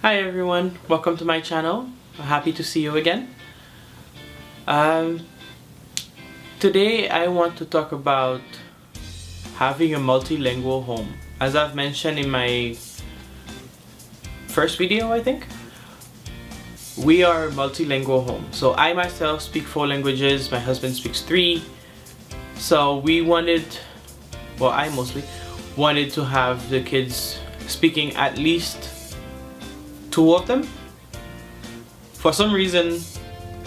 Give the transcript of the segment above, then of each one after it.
Hi everyone, welcome to my channel. Happy to see you again. Today I want to talk about having a multilingual home. As I've mentioned in my first video, I think, we are a multilingual home. So I myself speak 4 languages, my husband speaks 3. So we wanted, well, I mostly wanted to have the kids speaking at least 2 of them. For some reason,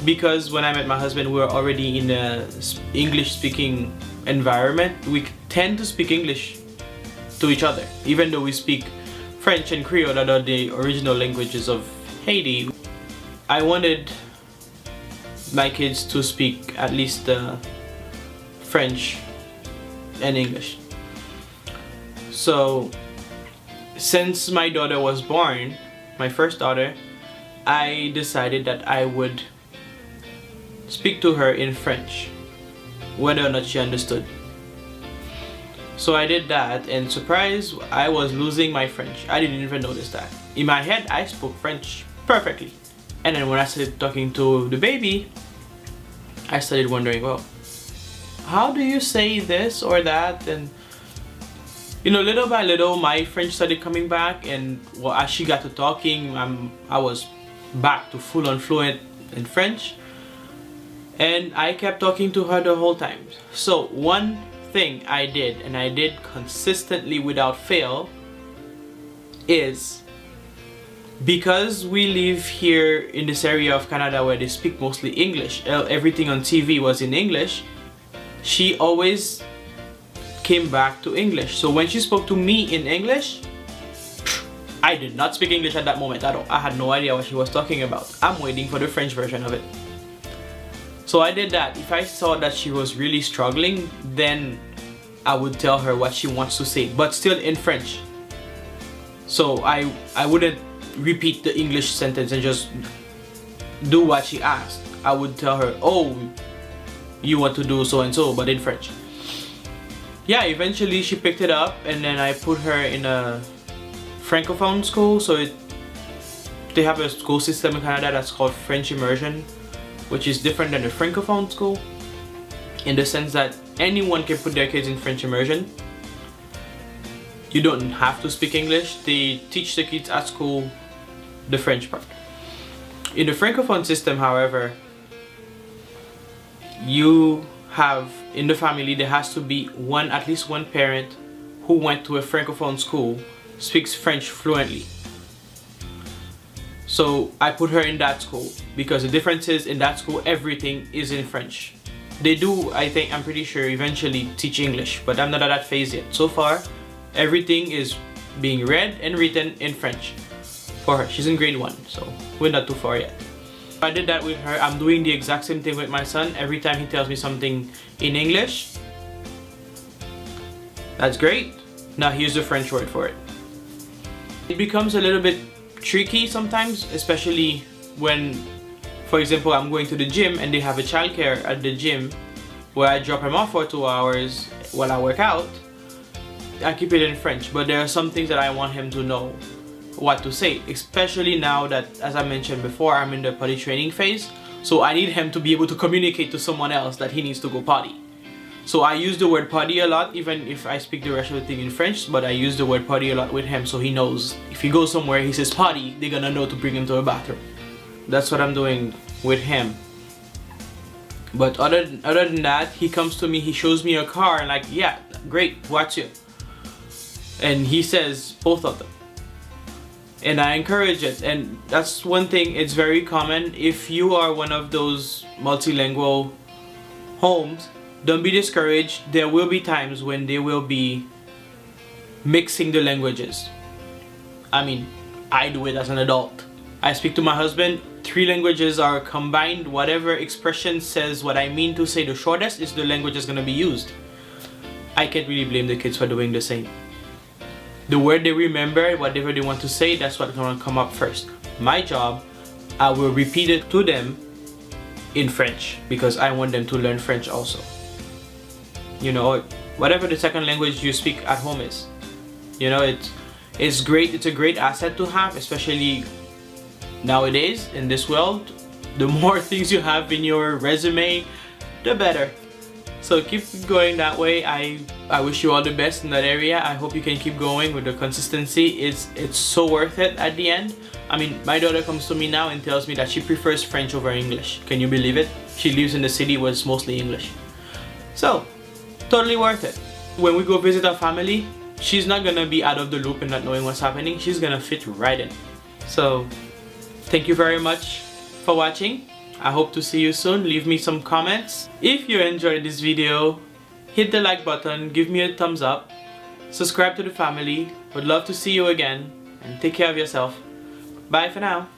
because when I met my husband we were already in a English speaking environment, we tend to speak English to each other. Even though we speak French and Creole, that are the original languages of Haiti, I wanted my kids to speak at least French and English. So since my daughter was born, my first daughter, I decided that I would speak to her in French, whether or not she understood. So I did that, and surprise, I was losing my French. I didn't even notice that. In my head, I spoke French perfectly. And then when I started talking to the baby, I started wondering, well, how do you say this or that? And you know, little by little, my French started coming back, and well, as she got to talking, I was back to full-on fluent in French, and I kept talking to her the whole time. So one thing I did, and I did consistently without fail, is because we live here in this area of Canada where they speak mostly English, everything on TV was in English, she always came back to English. So when she spoke to me in English, I did not speak English at that moment at all. I had no idea what she was talking about. I'm waiting for the French version of it. So I did that. If I saw that she was really struggling, then I would tell her what she wants to say, but still in French. So I wouldn't repeat the English sentence and just do what she asked. I would tell her, oh, you want to do so and so, but in French. Yeah, eventually she picked it up, and then I put her in a francophone school. So they have a school system in Canada that's called French immersion, which is different than the francophone school in the sense that anyone can put their kids in French immersion. You don't have to speak English. They teach the kids at school the French part. In the francophone system, however, you have in the family, there has to be at least one parent who went to a francophone school, speaks French fluently. So I put her in that school because the difference is in that school everything is in French. They do, I'm pretty sure, eventually teach English, but I'm not at that phase yet. So far, everything is being read and written in French for her. She's in grade 1, so we're not too far yet. I did that with her. I'm doing the exact same thing with my son. Every time he tells me something in English, that's great. Now here's the French word for it. It becomes a little bit tricky sometimes, especially when, for example, I'm going to the gym and they have a childcare at the gym where I drop him off for 2 hours while I work out. I keep it in French, but there are some things that I want him to know what to say, especially now that, as I mentioned before, I'm in the potty training phase. So I need him to be able to communicate to someone else that he needs to go potty. So I use the word potty a lot, even if I speak the rest of the thing in French, but I use the word potty a lot with him so he knows if he goes somewhere he says potty, they're gonna know to bring him to a bathroom. That's what I'm doing with him. But other than that, he comes to me, he shows me a car and like, yeah, great, what's it? And he says both of them. And I encourage it, and that's one thing, it's very common. If you are one of those multilingual homes, don't be discouraged. There will be times when they will be mixing the languages. I mean, I do it as an adult. I speak to my husband, 3 languages are combined. Whatever expression says what I mean to say the shortest is the language that's gonna be used. I can't really blame the kids for doing the same. The word they remember, whatever they want to say, that's what's gonna come up first. My job, I will repeat it to them in French because I want them to learn French also. You know, whatever the second language you speak at home is. You know, it's great. It's a great asset to have, especially nowadays in this world, the more things you have in your resume, the better. So keep going that way. I wish you all the best in that area. I hope you can keep going with the consistency. It's so worth it at the end. I mean, my daughter comes to me now and tells me that she prefers French over English. Can you believe it? She lives in the city where it's mostly English. So, totally worth it. When we go visit our family, she's not gonna be out of the loop and not knowing what's happening. She's gonna fit right in. So, thank you very much for watching. I hope to see you soon. Leave me some comments. If you enjoyed this video, hit the like button, give me a thumbs up, subscribe to the family. Would love to see you again, and take care of yourself. Bye for now.